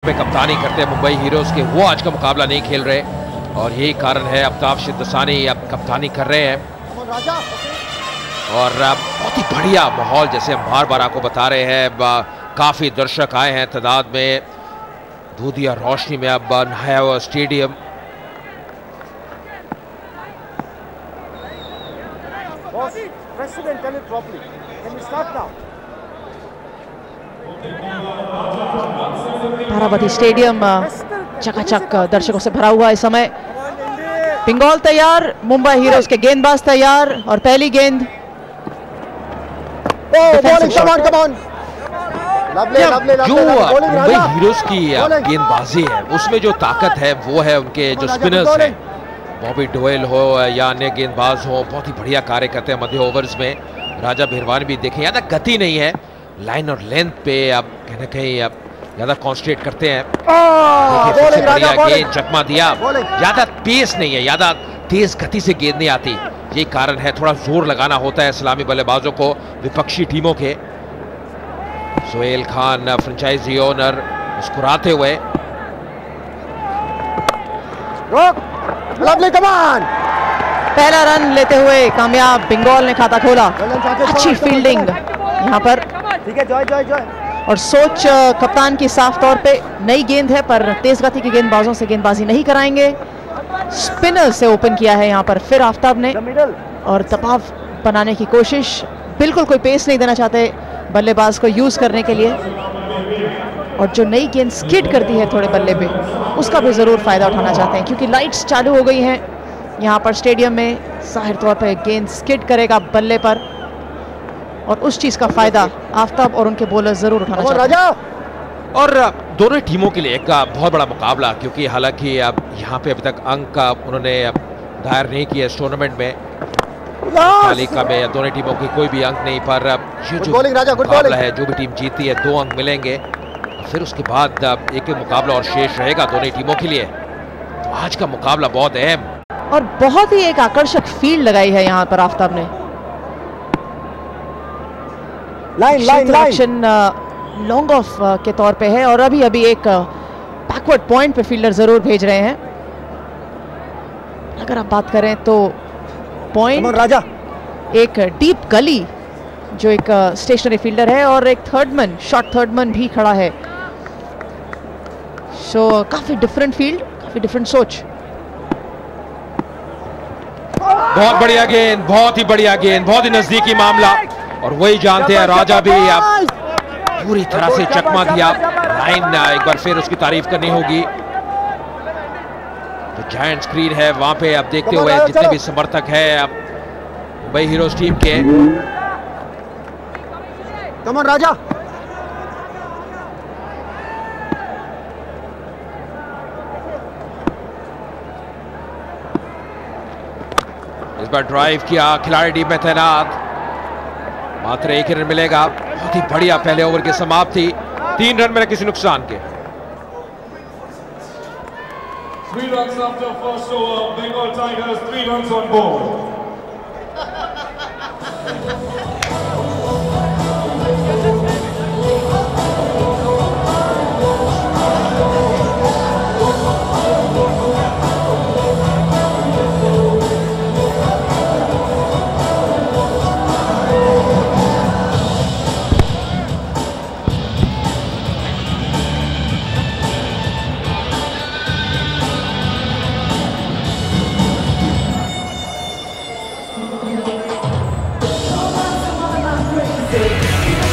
में कप्तानी करते हैं मुंबई हीरोज के, वो आज का मुकाबला नहीं खेल रहे और यही कारण है अफ्ताब शिद्दसानी अब कप्तानी कर रहे हैं। और बहुत ही बढ़िया माहौल, जैसे हम बार बार आपको बता रहे हैं, काफी दर्शक आए हैं तादाद में। दूधिया रोशनी में अब नहाया हुआ स्टेडियम। बाराबती स्टेडियम चकाचक दर्शकों से भरा हुआ इस समय। बंगाल तैयार, मुंबई हीरोज के गेंदबाज तैयार और पहली गेंद जो मुंबई हीरोज की गेंदबाजी है उसमें जो ताकत है वो है उनके जो स्पिनर्स हैं, बॉबी डोयल हो या अन्य गेंदबाज हो, बहुत ही बढ़िया कार्य करते हैं मध्य ओवर्स में। राजा बिरवान भी देखें, ज्यादा गति नहीं है, लाइन और लेंथ पे अब कहीं ना कहीं अब ज्यादा कॉन्सेंट्रेट करते हैं। सबसे बढ़िया गेंद चकमा दिया, ज्यादा पेस नहीं है, ज्यादा तेज गति से गेंद नहीं आती, यही कारण है थोड़ा जोर लगाना होता है सलामी बल्लेबाजों को विपक्षी टीमों के। सोहेल खान फ्रेंचाइजी ओनर मुस्कुराते हुए, पहला रन लेते हुए कामयाब, बंगाल ने खाता खोला। अच्छी फील्डिंग यहाँ पर, ठीक है, जॉय और सोच कप्तान की साफ तौर पे नई गेंद है पर तेज गति के गेंदबाजों से गेंदबाजी नहीं कराएंगे। स्पिनर से ओपन किया है यहाँ पर फिर आफ्ताब ने और दबाव बनाने की कोशिश, बिल्कुल कोई पेस नहीं देना चाहते बल्लेबाज को यूज करने के लिए। और जो नई गेंद स्किड करती है थोड़े बल्ले पे, उसका भी जरूर फायदा उठाना चाहते हैं क्योंकि लाइट्स चालू हो गई हैं यहाँ पर स्टेडियम में। जाहिर तौर पे गेंद स्किड करेगा बल्ले पर और उस चीज का फायदा आफ्ताब और उनके बॉलर जरूर उठाना चाहते हैं। और दोनों टीमों के लिए एक बहुत बड़ा मुकाबला, क्योंकि हालांकि अब यहाँ पे अभी तक अंक उन्होंने दायर नहीं किया इस टूर्नामेंट में, तालिका में दोनों टीमों की कोई भी अंक नहीं, पर ये जो मुकाबला है जो भी टीम जीतती है 2 अंक मिलेंगे, फिर उसके बाद एक मुकाबला और शेष रहेगा दोनों टीमों के लिए। तो आज का मुकाबला बहुत अहम और बहुत ही एक आकर्षक फील्ड लगाई है यहाँ पर आफ्ताब ने। लाइन लॉन्ग ऑफ के तौर पे है और अभी अभी एक बैकवर्ड पॉइंट पे फील्डर जरूर भेज रहे हैं। अगर आप बात करें तो पॉइंट राजा, एक डीप गली जो एक स्टेशनरी फील्डर है और एक थर्डमैन, शॉर्ट थर्डमैन भी खड़ा है। सो काफी डिफरेंट फील्ड, काफी डिफरेंट सोच। बहुत बढ़िया गेंद, बहुत ही बढ़िया गेंद, बहुत ही नजदीकी मामला और वही जानते हैं राजा भी अब पूरी तरह से चकमा दिया। लाइन एक बार फिर उसकी तारीफ करनी होगी। जो जायंट स्क्रीन है वहां पे अब देखते हुए जितने भी समर्थक हैं अब मुंबई हीरोज टीम के, कमन राजा, इस बार ड्राइव किया, खिलाड़ी टीम में तैनात, मात्र 1 रन मिलेगा। बहुत ही बढ़िया पहले ओवर की समाप्ति, 3 रन में किसी नुकसान के। 3 runs after first over, Bengal Tigers 3 runs on board.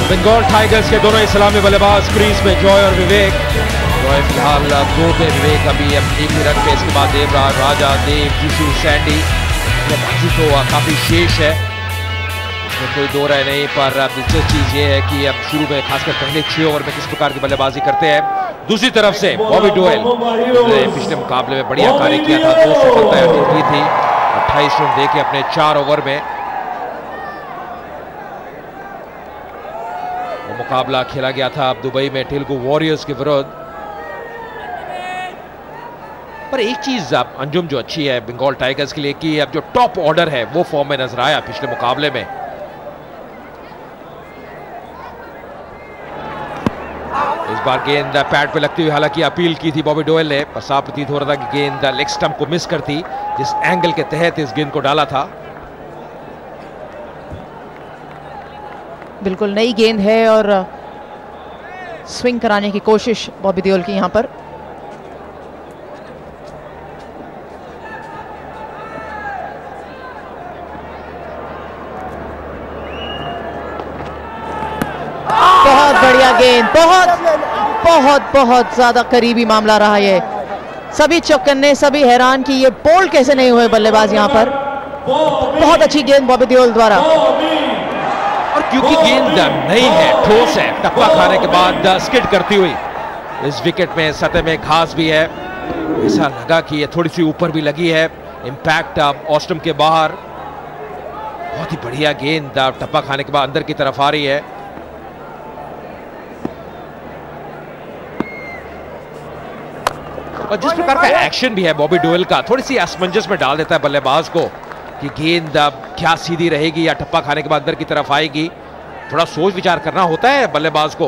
Bengal tigers के दोनों ही सलामी बल्लेबाज क्रीज में जॉय और विवेक। जॉय फिलहाल 2 पे, विवेक अभी 1 ही रन पे। इसके बाद देवराज, राजा, देव, जीशु, सैंडी, बल्लेबाजी तो काफी शेष है, इसमें कोई 2 राय नहीं। पर दिलचस्प चीज ये है कि अब शुरू में खासकर पहले 6 ओवर में किस प्रकार की बल्लेबाजी करते हैं। दूसरी तरफ से बॉबी डोयल ने पिछले मुकाबले में बढ़िया कार्य किया था, 2 सफलताएं की थी, 28 रन देके अपने 4 ओवर में। मुकाबला खेला गया था अब दुबई में तेलुगु वॉरियर्स के विरुद्ध। पर एक चीज अब अंजुम जो अच्छी है बंगाल टाइगर्स के लिए कि अब जो टॉप ऑर्डर है वो फॉर्म में नजर आया पिछले मुकाबले में। बार गेंद पैड पे लगती हुई हालांकि अपील की थी बॉबी डोयल ने, पर साफ प्रतीत हो रहा था कि गेंद लेग स्टंप को मिस करती, जिस एंगल के तहत इस गेंद को डाला था। बिल्कुल नई गेंद है और स्विंग कराने की कोशिश बॉबी देओल की यहां पर। बहुत बढ़िया गेंद, बहुत ज्यादा करीबी मामला रहा ये। सभी चौकन्ने, सभी हैरान कि ये बोल्ड कैसे नहीं हुए बल्लेबाज यहां पर। बहुत अच्छी गेंद बॉबी देओल द्वारा, और क्योंकि गेंद नहीं है, ठोस है, टप्पा खाने के बाद स्किड करती हुई इस विकेट में सतह में घास भी है, ऐसा लगा कि ये थोड़ी सी ऊपर भी लगी है। इंपैक्ट ऑस्टम के बाहर, बहुत ही बढ़िया गेंद टप्पा खाने के बाद अंदर की तरफ आ रही है। और जिस प्रकार का एक्शन भी है बॉबी डोयल का, थोड़ी सी असमंजस में डाल देता है बल्लेबाज को कि गेंद क्या सीधी रहेगी या टप्पा खाने के बाद अंदर की तरफ आएगी। थोड़ा सोच विचार करना होता है बल्लेबाज को।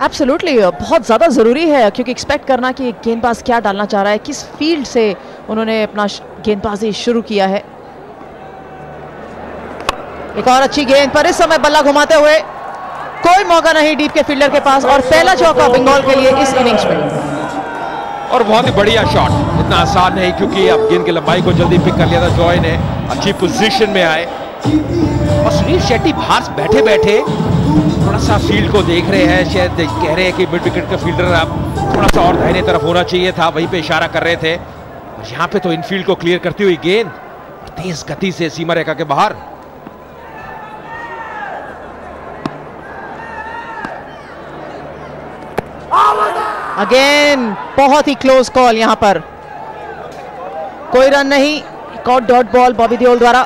एब्सोल्युटली, बहुत ज्यादा जरूरी है, क्योंकि एक्सपेक्ट करना कि गेंदबाज क्या डालना चाह रहा है, किस फील्ड से उन्होंने अपना गेंदबाजी शुरू किया है। एक और अच्छी गेंद पर इस समय बल्ला घुमाते हुए, कोई मौका नहीं डीप के फील्डर के पास, और पहला चौका बंगाल के लिए इस इनिंग्स में। और बहुत ही बढ़िया शॉट, इतना आसान नहीं क्योंकि अब गेंद की लंबाई को जल्दी पिक कर लिया था जॉय ने, अच्छी पोजीशन में आए। और सुनील शेट्टी बाहर बैठे बैठे थोड़ा सा फील्ड को देख रहे हैं, शायद कह रहे हैं कि मिड विकेट का फील्डर अब थोड़ा सा और दाहिने तरफ होना चाहिए था, वहीं पे इशारा कर रहे थे। और यहाँ पे तो इनफील्ड को क्लियर करती हुई गेंद तेज गति से सीमा रेखा के बाहर। अगेन बहुत ही क्लोज कॉल, यहां पर कोई रन नहीं, डॉट बॉल बॉबी देओल द्वारा।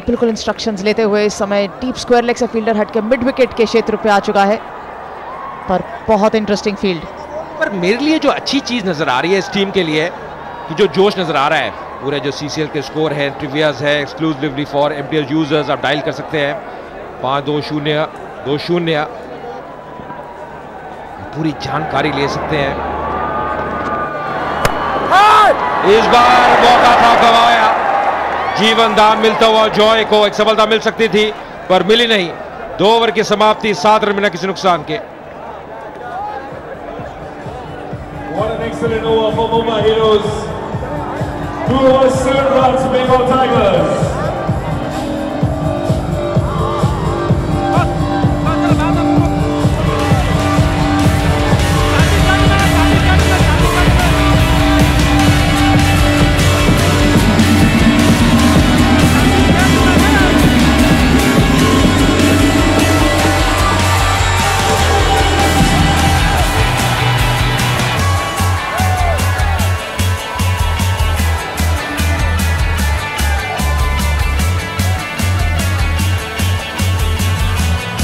बिल्कुल इंस्ट्रक्शंस लेते हुए इस समय डीप स्क्वायर लेग से फील्डर हटके मिड विकेट के क्षेत्र पे आ चुका है, पर बहुत इंटरेस्टिंग फील्ड। पर मेरे लिए जो अच्छी चीज नजर आ रही है इस टीम के लिए कि जो जोश नजर आ रहा है, पूरे जो सीसीएल के स्कोर है, ट्रिवियाज है एक्सक्लूसिवली फॉर एमटीएल यूजर्स, आप डायल कर सकते हैं 5202-0, पूरी जानकारी ले सकते हैं। इस बार मौका था गवाया, जीवन दान मिलता हुआ जॉय को एक सफलता मिल सकती थी पर मिली नहीं। 2 ओवर की समाप्ति, 7 रन बिना किसी नुकसान के। What an excellent over for Mumbai Heroes. 2 overs, 7 runs, Bengal Tigers.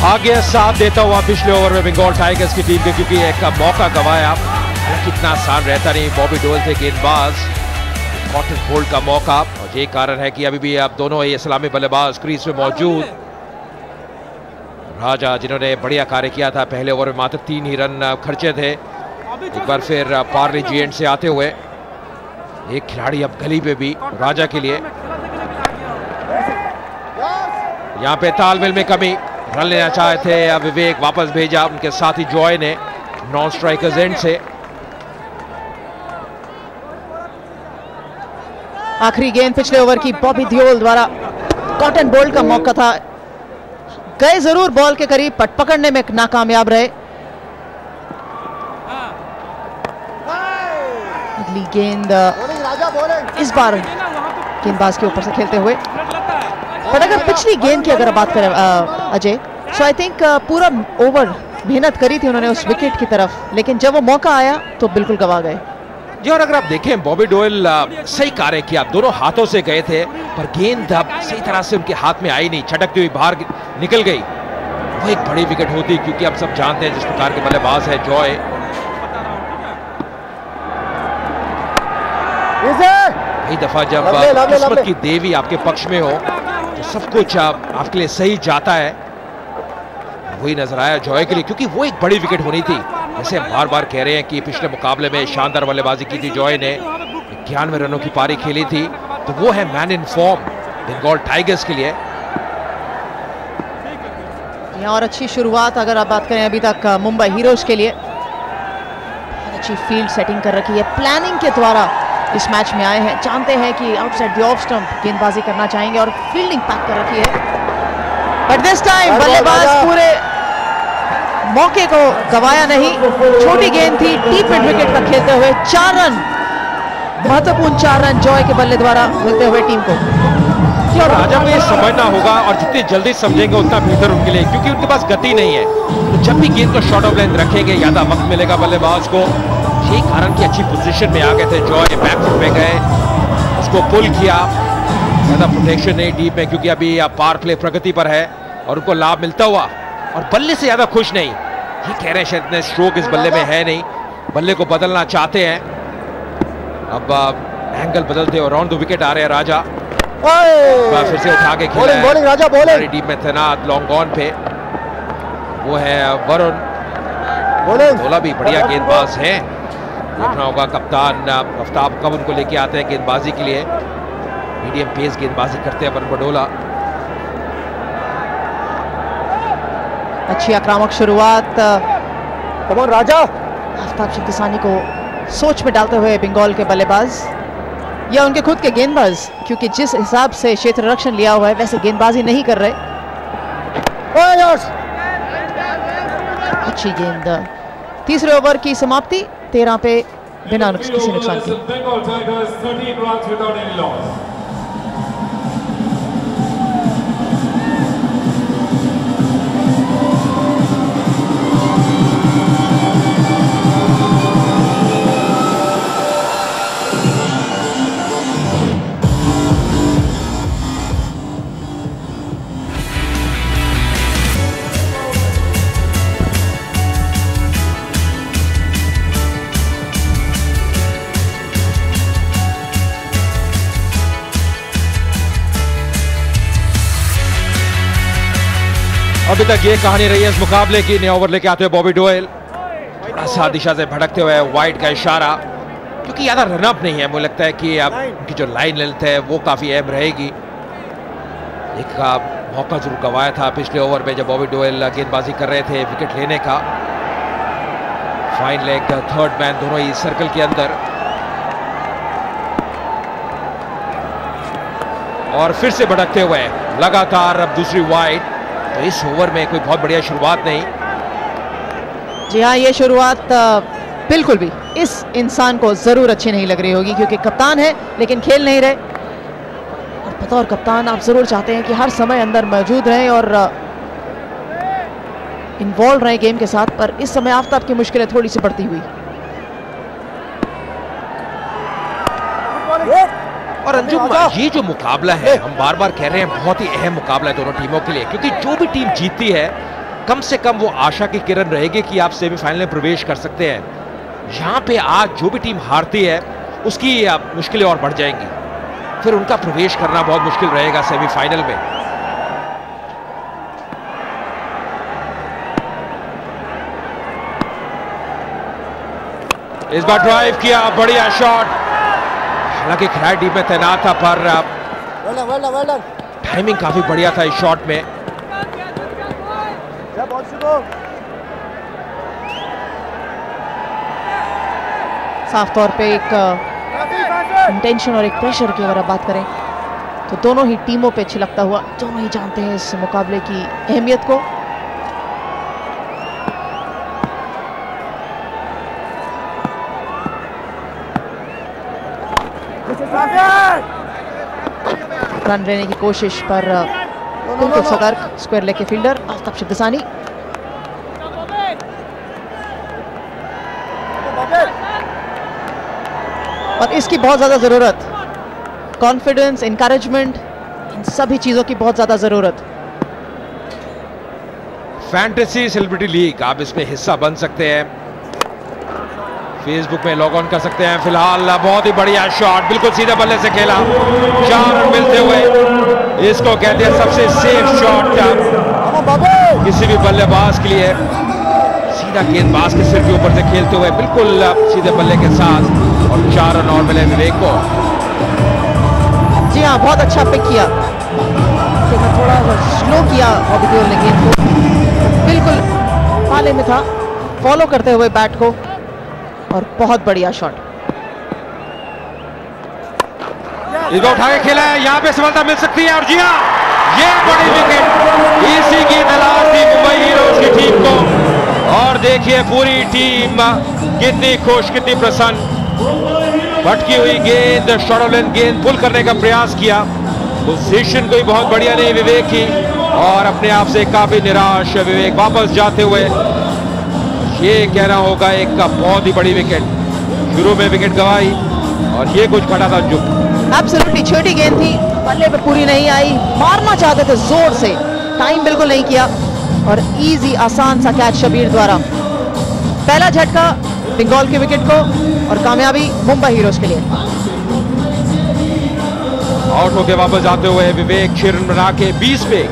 भाग्य साथ देता हुआ पिछले ओवर में बंगाल टाइगर्स की टीम के, क्योंकि एक मौका गवाया, कितना आसान रहता नहीं। बॉबी डोयल थे गेंदबाज, कॉटन बोल्ड का मौका, और ये कारण है कि अभी भी आप दोनों ये इस्लामी बल्लेबाज क्रीज में मौजूद। राजा जिन्होंने बढ़िया कार्य किया था, पहले ओवर में मात्र 3 ही रन खर्चे थे, एक बार फिर पार्ले जीएंट से आते हुए एक खिलाड़ी अब गली पे भी राजा के लिए। यहाँ पे तालमेल में कमी, रन लेना चाहे थे, अब विवेक वापस भेजा, उनके साथ ही जॉय ने नॉन स्ट्राइकर्स एंड से। आखिरी गेंद पिछले ओवर की बॉबी देओल द्वारा, कॉटन बोल्ड का मौका था, गए जरूर बॉल के करीब, पट पकड़ने में नाकामयाब रहे। अगली गेंद इस बार गेंदबाज के ऊपर से खेलते हुए, पर अगर पिछली गेंद की अगर बात करें अजय, सो आई थिंक पूरा ओवर मेहनत करी थी उन्होंने उस विकेट की तरफ, लेकिन जब वो मौका आया तो बिल्कुल गवा गए। जी, और अगर आप देखें बॉबी डोयल सही कार्य किया, दोनों हाथों से गए थे, पर गेंद सही तरह से उनके हाथ में आई नहीं, छटकती हुई बाहर निकल गई। वो एक बड़ी विकेट होती, क्योंकि आप सब जानते हैं जिस प्रकार के बल्लेबाज है जॉय। कई दफा जब किस्मत की देवी आपके पक्ष में हो तो सब कुछ आपके लिए सही जाता है। वही नजर आया जॉय के लिए, क्योंकि वो एक बड़ी विकेट होनी थी। जैसे हम बार बार कह रहे हैं कि पिछले मुकाबले में शानदार बल्लेबाजी की थी जॉय ने, 91 रनों की पारी खेली थी, तो वो है man in form Bengal tigers के लिए। और अच्छी शुरुआत अगर आप बात करें अभी तक मुंबई हीरोज के लिए, अच्छी फील्ड सेटिंग कर रखी है, प्लानिंग के द्वारा इस मैच में आए हैं, जानते हैं कि आउटसाइड द ऑफ स्टंप गेंदबाजी करना चाहेंगे और फील्डिंग पैक कर रखी है। बट दिस टाइम बल्लेबाज पूरे मौके को गवाया नहीं, छोटी गेंद थी, डीप मिड विकेट पर खेलते हुए 4 रन, महत्वपूर्ण 4 रन जॉय के बल्ले द्वारा मिलते हुए टीम को। और राजा को ये समझना होगा और जितनी जल्दी समझेंगे उतना बेहतर उनके लिए, क्योंकि उनके पास गति नहीं है। तो जब भी गेंद को शॉर्ट ऑफ लेंथ रखेंगे ज्यादा वक्त मिलेगा बल्लेबाज को। यही कारण की अच्छी पोजीशन में आ गए थे जॉय, बैकफुट पे गए, उसको पुल किया, ज्यादा प्रोटेक्शन नहीं डीप में, क्योंकि अभी पावर प्ले प्रगति पर है और उनको लाभ मिलता हुआ, और बल्ले से ज्यादा खुश नहीं। ये कह रहे हैं शायद इतने स्ट्रोक इस बल्ले में है नहीं, बल्ले को बदलना चाहते हैं। अब एंगल बदलते और राउंड द विकेट आ रहे हैं राजा, फिर से उठा के खेला है, बॉलिंग राजा, बॉलिंग टीम में तैनात लॉन्ग ऑन पे वो है वरुण। बोला भी बढ़िया गेंदबाज है, देखना होगा कप्तान आफ्ताब कब उनको लेके आते हैं गेंदबाजी के लिए। मीडियम पेस गेंदबाजी करते हैं वरुण बडोला। अच्छी आक्रामक शुरुआत राजा, आफ्ताब शिंदसानी को सोच में डालते हुए बंगाल के बल्लेबाज या उनके खुद के गेंदबाज, क्योंकि जिस हिसाब से क्षेत्र रक्षण लिया हुआ है वैसे गेंदबाजी नहीं कर रहे। अच्छी गेंद, तीसरे ओवर की समाप्ति 13 पे बिना किसी नुकसान के। अभी तक ये कहानी रही है इस मुकाबले की। नया ओवर लेके आते हुए बॉबी डोयल, थोड़ा सा दिशा से भटकते हुए वाइड का इशारा, क्योंकि ज्यादा रनअप नहीं है। मुझे लगता है कि अब उनकी जो लाइन लेंथ है वो काफी अहम रहेगी। एक मौका जरूर गंवाया था पिछले ओवर में जब बॉबी डोयल गेंदबाजी कर रहे थे विकेट लेने का। फाइन लेग, थर्ड मैन दोनों ही सर्कल के अंदर, और फिर से भटकते हुए लगातार अब दूसरी वाइड। तो इस ओवर में कोई बहुत बढ़िया शुरुआत नहीं। जी हाँ, ये शुरुआत बिल्कुल भी इस इंसान को जरूर अच्छी नहीं लग रही होगी, क्योंकि कप्तान है लेकिन खेल नहीं रहे। और बतौर कप्तान आप जरूर चाहते हैं कि हर समय अंदर मौजूद रहें और इन्वॉल्व रहें गेम के साथ, पर इस समय आफ्ताब की मुश्किलें थोड़ी सी बढ़ती हुई। और अंजुम, ये जो मुकाबला है हम बार बार कह रहे हैं बहुत ही अहम मुकाबला है दोनों टीमों के लिए, क्योंकि जो भी टीम जीतती है कम से कम वो आशा की किरण रहेगी कि आप सेमीफाइनल में प्रवेश कर सकते हैं। यहाँ पे आज जो भी टीम हारती है उसकी मुश्किलें और बढ़ जाएंगी, फिर उनका प्रवेश करना बहुत मुश्किल रहेगा सेमीफाइनल में। इस बार ड्राइव किया, बढ़िया शॉट, हालांकि खिलाड़ी डीप में तैनात था पर टाइमिंग काफी बढ़िया था इस शॉट में। साफ तौर पे एक इंटेंशन और एक प्रेशर की अगर आप बात करें तो दोनों ही टीमों पे छिलकता हुआ, दोनों ही जानते हैं इस मुकाबले की अहमियत को। रन लेने की कोशिश पर बिल्कुल सतर्क स्क्वायर लेग के फील्डर आफ्ताब शिंदसानी। और इसकी बहुत ज्यादा जरूरत, कॉन्फिडेंस, एनकरेजमेंट, इन सभी चीजों की बहुत ज्यादा जरूरत। फैंटेसी सेलिब्रिटी लीग, आप इसमें हिस्सा बन सकते हैं, फेसबुक में लॉग ऑन कर सकते हैं। फिलहाल बहुत ही बढ़िया शॉट, बिल्कुल सीधे बल्ले से खेला, 4 रन मिलते हुए, इसको कहते हैं सबसे सेफ शॉट। किसी भी बल्लेबाज के लिए सीधा गेंदबाज के सिर के ऊपर से खेलते हुए बिल्कुल सीधे बल्ले के साथ, और 4 रन और मिले विवेक को। जी हाँ, बहुत अच्छा पिक किया, थोड़ा स्लो किया बॉबी देओल ने गेंद को, बिल्कुल पाले में था, फॉलो करते हुए बैट को, और बहुत बढ़िया शॉट। इसको उठा के खेला है, यहाँ पे सफलता मिल सकती है, और जी हाँ, ये बड़ी विकेट इसी की तलाश थी मुंबई हीरोज की टीम को। और देखिए पूरी टीम कितनी खुश, कितनी प्रसन्न। भटकी हुई गेंद, शॉर्ट लेंथ गेंद पुल करने का प्रयास किया, पोजीशन कोई बहुत बढ़िया नहीं विवेक की, और अपने आप से काफी निराश विवेक वापस जाते हुए। ये कहना होगा एक बहुत ही बड़ी विकेट, शुरू में विकेट गवाई और ये कुछ खड़ा था जो एब्सोल्युटली छोटी गेंद थी, बल्ले पे पूरी नहीं आई, मारना चाहते थे जोर से, टाइम बिल्कुल नहीं किया, और इजी आसान सा कैच शबीर द्वारा। पहला झटका बंगाल की विकेट को, और कामयाबी मुंबई हीरोज के लिए। आउट होके वापस जाते हुए विवेक 6 रन बना के 20 पे।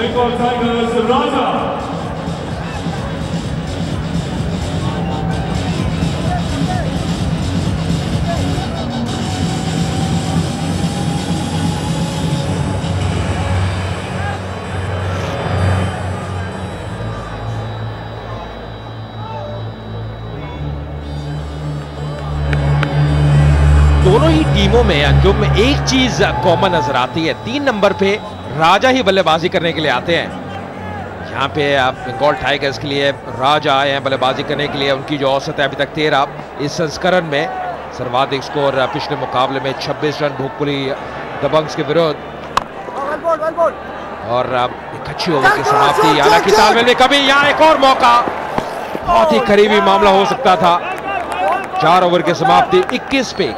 Bengal Tigers, Raja. दोनों ही टीमों में अंजुम एक चीज कॉमन नजर आती है, 3 नंबर पे राजा ही बल्लेबाजी करने के लिए आते हैं। यहाँ पे आप बंगाल टाइगर्स के लिए राजा आए हैं बल्लेबाजी करने के लिए। उनकी जो औसत है अभी तक 13, इस संस्करण में सर्वाधिक स्कोर पिछले मुकाबले में 26 रन भोगपुरी दबंग्स के विरुद्ध। और एक अच्छी ओवर की समाप्ति, हालांकि तालमेल में कभी यहाँ एक और मौका, बहुत ही करीबी मामला हो सकता था। 4 ओवर की समाप्ति 21 पे।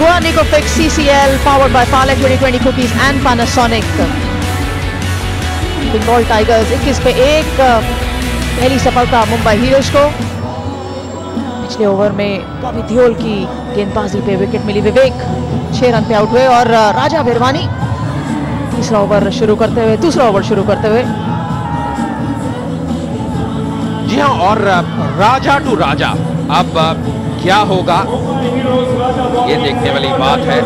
Goa Nicofix CCL powered by Parle 2020 cookies and Panasonic. Bengal tigers 21 पे 1, पहली सफलता मुंबई हीरोज को। पिछले ओवर में बॉबी देओल की गेंदबाजी पे विकेट मिली, विवेक 6 रन पे आउट हुए, और राजा भिरवानी दूसरा ओवर शुरू करते हुए। जी हाँ, और राजा टू राजा अब क्या होगा ये देखने वाली बात है।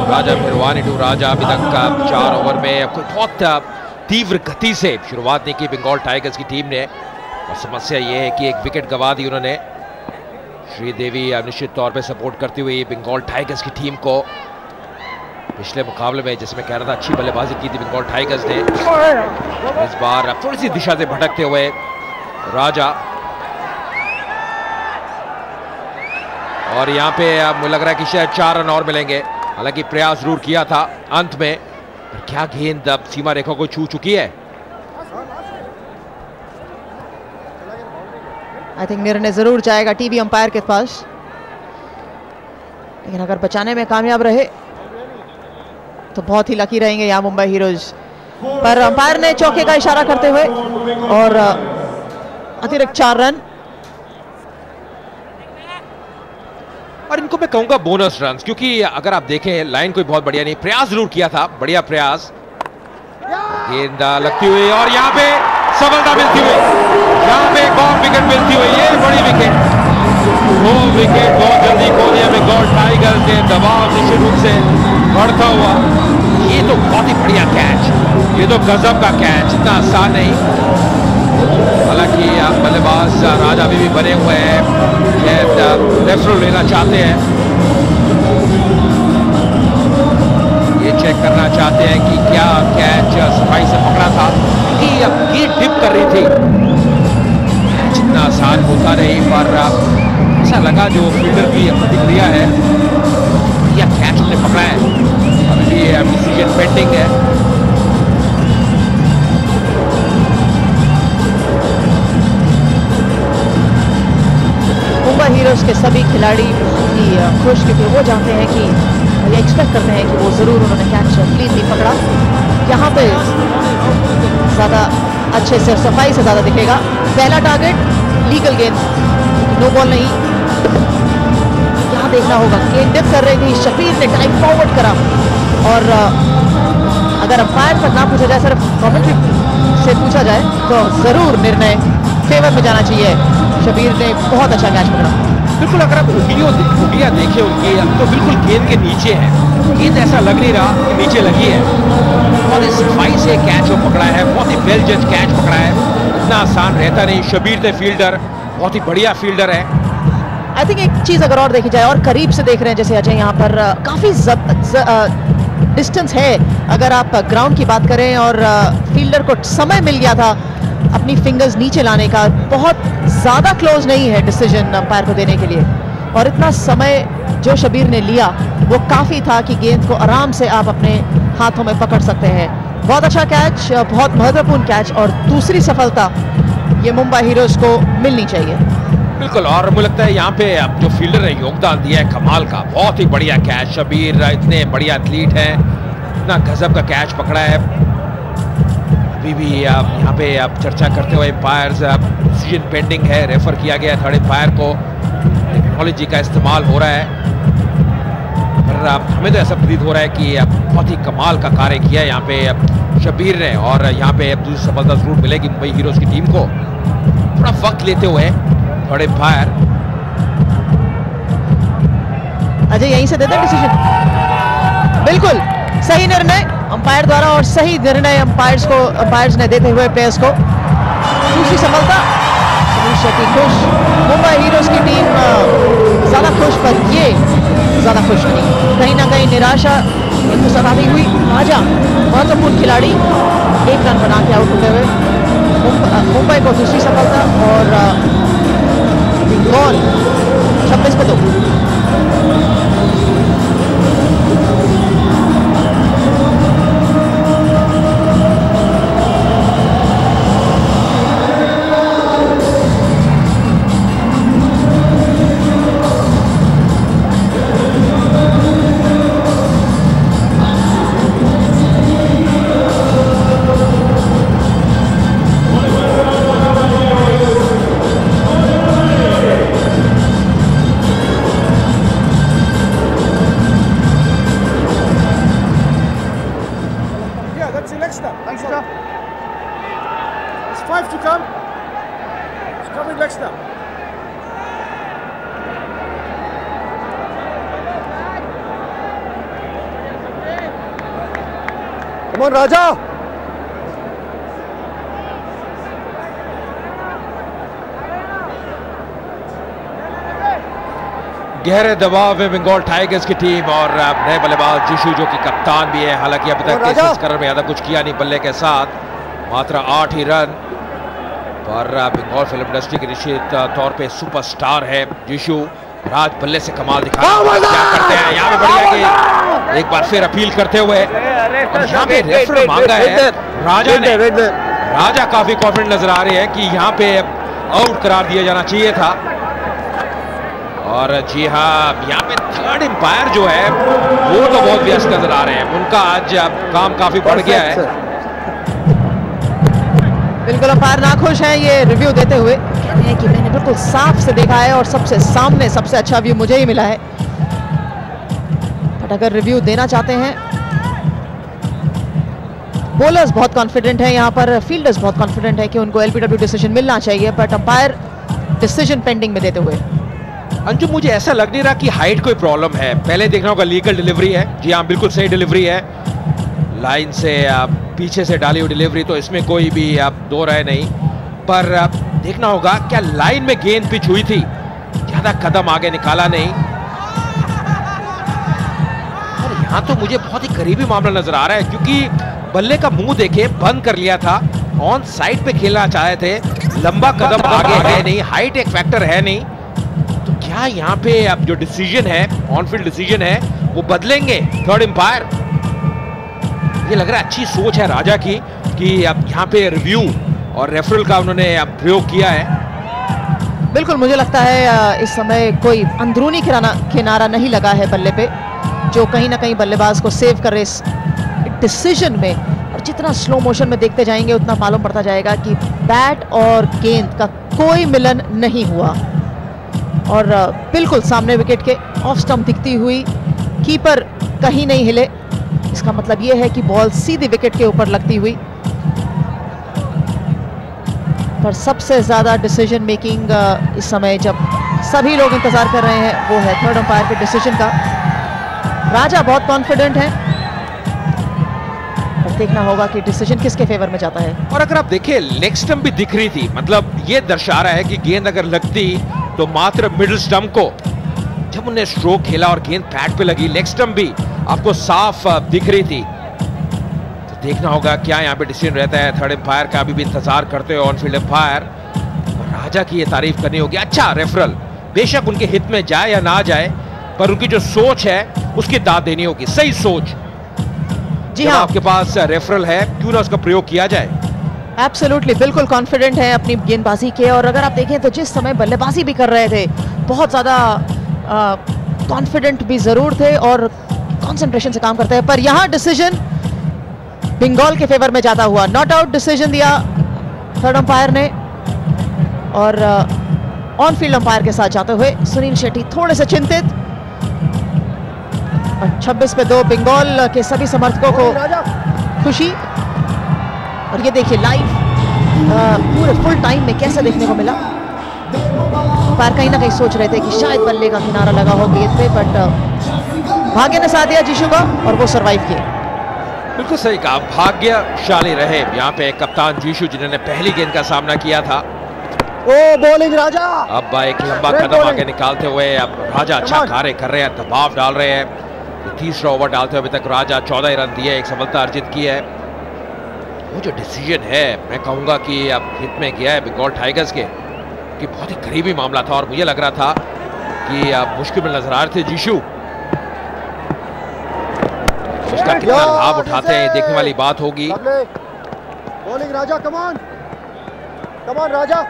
राजा भिरवानी टू राजा, अभी तक 4 ओवर में कोई बहुत तीव्र गति से शुरुआत नहीं की बंगाल टाइगर्स की टीम ने, और समस्या ये है कि एक विकेट गंवा दी उन्होंने। श्रीदेवी निश्चित तौर पे सपोर्ट करती हुई बंगाल टाइगर्स की टीम को। पिछले मुकाबले में जिसमें कह रहा था अच्छी बल्लेबाजी की थी बंगाल टाइगर्स ने, इस बार थोड़ी सी दिशा से भटकते हुए राजा। और यहाँ पे मुझे लग रहा है कि शायद 4 रन और मिलेंगे, हालांकि प्रयास जरूर किया था अंत में, पर क्या गेंद अब सीमा रेखा को छू चुकी है। आई थिंक निर्णय जरूर जाएगा टीवी अंपायर के पास, लेकिन अगर बचाने में कामयाब रहे तो बहुत ही लकी रहेंगे यहाँ मुंबई हीरोज। पर अंपायर ने चौके का इशारा करते हुए, और अतिरिक्त 4 रन। और इनको मैं कहूंगा बोनस रन, क्योंकि अगर आप देखें लाइन कोई बहुत बढ़िया नहीं, प्रयास जरूर किया था, बढ़िया प्रयास, गेंद लगती हुई और यहाँ पे सफलता मिलती हुई। यहाँ पे एक और विकेट मिलती हुई है, बड़ी विकेट, 2 विकेट बहुत जल्दी खो दिया बंगाल टाइगर्स ने। दबाव निश्चित रूप से बढ़ता हुआ। ये तो बहुत ही बढ़िया कैच, ये तो गजब का कैच, इतना आसान नहीं। हालांकि बल्लेबाज राजा अभी भी बने हुए हैं, रेफर लेना चाहते हैं, ये चेक करना चाहते हैं कि क्या कैच सफाई से पकड़ा था, कि अब ये डिप कर रही थी। जितना आसान होता नहीं, पर ऐसा लगा जो फील्डर की प्रतिक्रिया है, या कैच ने पकड़ा है। अभी भी डिसीजन पेंडिंग है। मुंबई हीरोज के सभी खिलाड़ी बहुत ही खुश, क्योंकि वो जानते हैं कि ये एक्सपेक्ट करते हैं कि वो जरूर उन्होंने कैच क्लीनली पकड़ा। यहाँ पे ज़्यादा अच्छे से, सफाई से ज़्यादा दिखेगा। पहला टारगेट लीगल गेंद, नो बॉल नहीं। यहाँ देखना होगा, गेंद डिप कर रही थी, शबीर ने टाइम फॉरवर्ड करा, और अगर अंपायर तक ना पूछा जाए, सिर्फ कमेंट्री से पूछा जाए, तो ज़रूर निर्णय फेवर में जाना चाहिए। शबीर ने बहुत अच्छा कैच पकड़ा। बिल्कुल, अगर आप उंगलियां देखें उनकी, तो बिल्कुल गेंद के नीचे है, गेंद ऐसा लग नहीं रहा कि नीचे लगी है। बहुत ही सफाई से कैच वो पकड़ा है, बहुत ही वेल जज कैच पकड़ा है, इतना आसान रहता नहीं। शबीर थे फील्डर, बहुत ही बढ़िया फील्डर है। आई थिंक एक चीज़ अगर और देखी जाए, और करीब से देख रहे हैं जैसे अजय, यहाँ पर काफ़ी डिस्टेंस है। अगर आप ग्राउंड की बात करें, और फील्डर को समय मिल गया था अपनी फिंगर्स नीचे लाने का, बहुत ज़्यादा क्लोज नहीं है डिसीजन अंपायर को देने के लिए, और इतना समय जो शबीर ने लिया वो काफ़ी था कि गेंद को आराम से आप अपने हाथों में पकड़ सकते हैं। बहुत अच्छा कैच, बहुत महत्वपूर्ण कैच, और दूसरी सफलता ये मुंबई हीरोज को मिलनी चाहिए। बिल्कुल, और मुझे लगता है यहाँ पे अब जो फील्डर ने योगदान दिया है कमाल का, बहुत ही बढ़िया कैच। शबीर इतने बढ़िया एथलीट हैं, इतना गजब का कैच पकड़ा है। अभी भी यहाँ पे आप चर्चा करते हुए एम्पायर्स, डिसीजन पेंडिंग है, रेफर किया गया है थर्ड एम्पायर को, टेक्नोलॉजी का इस्तेमाल हो रहा है। पर हमें तो ऐसा प्रतीत हो रहा है कि बहुत ही कमाल का कार्य किया है यहाँ पे शबीर ने, और यहाँ पे दूसरी सफलता जरूर मिलेगी मुंबई हीरोज की टीम को। थोड़ा वक्त लेते हुए थर्ड एम्पायर अजय यहीं से देते डिसीजन। बिल्कुल सही निर्णय अंपायर द्वारा, और सही निर्णय अंपायर्स ने देते हुए प्लेयर्स को दूसरी सफलता। शेट्टी खुश, मुंबई हीरोज की टीम ज़्यादा खुश, पर ये ज़्यादा खुश नहीं, कहीं ना कहीं निराशा इनको सताती हुई। राजा महत्वपूर्ण खिलाड़ी 1 रन बना के आउट होते हुए मुंबई को दूसरी सफलता, और बॉल 26-2। Come on, Raja! गहरे दबाव में बंगाल टाइगर्स की टीम, और नए बल्लेबाज जिशु जो कि कप्तान भी है। हालांकि अभी तक टेस्ट संस्करण में ज्यादा कुछ किया नहीं बल्ले के साथ, मात्र 8 ही रन, पर बंगाल फिल्म इंडस्ट्री के निश्चित तौर पे सुपरस्टार है जिशु। राज बल्ले से कमाल दिखा क्या करते हैं यहाँ पे, बढ़िया कि एक बार फिर अपील करते हुए यहाँ पे रेफर मांगा है राजा ने। राजा काफी कॉन्फिडेंट नजर आ रहे हैं कि यहाँ पे आउट करार दिया जाना चाहिए था। और जी हाँ, यहाँ पे थर्ड एम्पायर जो है वो तो बहुत व्यस्त नजर आ रहे हैं, उनका आज काम काफी बढ़ गया है। बिल्कुल अंपायर नाखुश हैं ये रिव्यू देते हुए, कहते हैं कि मैंने बिल्कुल साफ से देखा है और सबसे सामने सबसे अच्छा व्यू मुझे ही मिला है। बट अगर रिव्यू देना चाहते हैं बॉलर्स बहुत कॉन्फिडेंट हैं यहाँ पर, फील्डर्स बहुत कॉन्फिडेंट है कि उनको एलबीडब्ल्यू डिसीजन मिलना चाहिए, बट अंपायर डिसीजन पेंडिंग में देते हुए। अंजुम, मुझे ऐसा लग नहीं रहा कि हाइट कोई प्रॉब्लम है। पहले देखना होगा, लीगल डिलीवरी है। जी हाँ, बिल्कुल सही डिलीवरी है, लाइन से पीछे से डाली हुई डिलीवरी, तो इसमें कोई भी दो राय नहीं। पर देखना होगा क्या लाइन में गेंद पिच हुई थी, ज्यादा कदम आगे निकाला नहीं। और यहाँ तो मुझे बहुत ही करीबी मामला नजर आ रहा है, क्योंकि बल्ले का मुंह देखे बंद कर लिया था, ऑन साइड पे खेलना चाहे थे, लंबा कदम आगे है नहीं, हाइट एक फैक्टर है नहीं। तो क्या यहाँ पे अब जो डिसीजन है, ऑन फील्ड डिसीजन है, वो बदलेंगे थर्ड एम्पायर? ये लग रहा है अच्छी सोच है राजा की कि अब यहाँ पे रिव्यू और रेफरल का उन्होंने प्रयोग किया है। बिल्कुल, मुझे लगता है इस समय कोई अंदरूनी किनारा नहीं लगा है बल्ले पे, जो कहीं ना कहीं बल्लेबाज को सेव करे इस डिसीजन में। और जितना स्लो मोशन में देखते जाएंगे उतना मालूम पड़ता जाएगा कि बैट और गेंद का कोई मिलन नहीं हुआ। और बिल्कुल सामने विकेट के ऑफ स्टंप दिखती हुई, कीपर कहीं नहीं हिले, इसका मतलब यह है कि बॉल सीधी विकेट के ऊपर लगती हुई। पर सबसे ज्यादा डिसीजन मेकिंग इस समय जब सभी लोग इंतजार कर रहे हैं, वो है थर्ड अंपायर के डिसीजन का। राजा बहुत कॉन्फिडेंट है, पर देखना होगा कि डिसीजन किसके फेवर में जाता है। और अगर आप देखिए, लेग स्टंप भी दिख रही थी, मतलब ये दर्शा रहा है कि गेंद अगर लगती तो मात्र मिडिल स्टंप को। जब उन्हें स्ट्रोक खेला और गेंद पैड पे लगी, लेग स्टंप भी आपको साफ दिख रही थी। तो देखना होगा क्या यहाँ पे डिसीजन रहता है थर्ड एम्पायर का। अभी भी इंतजार करते हो ऑन फील्ड एम्पायर। राजा की ये तारीफ करनी होगी, अच्छा रेफरल, बेशक उनके हित में जाए या ना जाए, पर उनकी जो सोच है उसकी दाद देनी होगी, सही सोच। जी हाँ, आपके पास रेफरल है, क्यों ना उसका प्रयोग किया जाए। एब्सोल्युटली, बिल्कुल कॉन्फिडेंट है अपनी गेंदबाजी के। और अगर आप देखें तो जिस समय बल्लेबाजी भी कर रहे थे, बहुत ज्यादा कॉन्फिडेंट भी जरूर थे और कंसंट्रेशन से काम करते हैं। पर यहां डिसीजन बंगाल के फेवर में जाता हुआ, नॉट आउट डिसीजन दिया थर्ड अंपायर ने। और ऑन फील्ड अंपायर के साथ जाते हुए सुनील शेट्टी थोड़े से चिंतित। 26 पे 2 बंगाल के सभी समर्थकों को खुशी। और ये देखिए लाइव पूरे फुल टाइम में कैसे देखने को मिला। अंपायर कहीं ना कहीं सोच रहे थे कि शायद बल्ले का किनारा लगा हो गेंद पे, बट भाग्य ने साथ दिया जीशु का और वो सरवाइव किए। बिल्कुल सही कहा, भाग्यशाली रहे यहाँ पे कप्तान जीशु, जिन्होंने पहली गेंद का सामना किया था। ओ बॉलिंग राजा। अब एक लंबा कदम आगे निकालते हुए अब राजा अच्छा कार्य कर रहे हैं, दबाव डाल रहे हैं। तीसरा ओवर डालते हुए अभी तक राजा 14 रन दिए, एक सफलता अर्जित की है। वो जो डिसीजन है, मैं कहूंगा कि अब हित में गया है बंगाल टाइगर्स के, कि बहुत ही करीबी मामला था और मुझे लग रहा था कि अब मुश्किल में नजर आ रहे थे जीशु। उसका कितना लाभ उठाते हैं देखने वाली बात होगी। बॉलिंग राजा, कम ऑन राजा।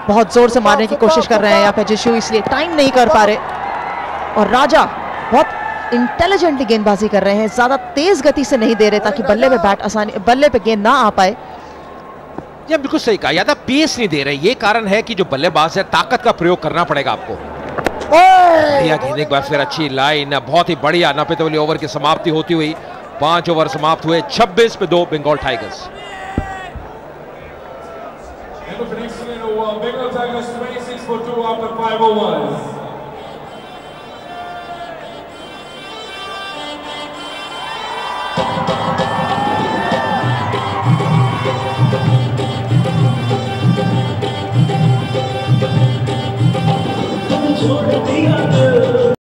बहुत जोर से मारने की कोशिश कर रहे हैं यहाँ पे जीशु, इसलिए टाइम नहीं कर पा रहे। और राजा बहुत इंटेलिजेंटली गेंदबाजी कर रहे हैं, ज्यादा तेज गति से नहीं दे रहे ताकि बल्ले पे गेंद ना आ पाए। ये बिल्कुल सही कहा, ज्यादा पेस नहीं दे रहे। ये कारण है कि जो बल्लेबाज है, ताकत का प्रयोग करना पड़ेगा आपको। बढ़िया गेंद, एक बार फिर अच्छी लाइन, बहुत ही बढ़िया। 90 ओवर की समाप्ति होती हुई 5 ओवर समाप्त हुए, 26 पे 2 Bengal tigers. Bengal Tigers 26 for 2 after 5 overs. छोड़ दिया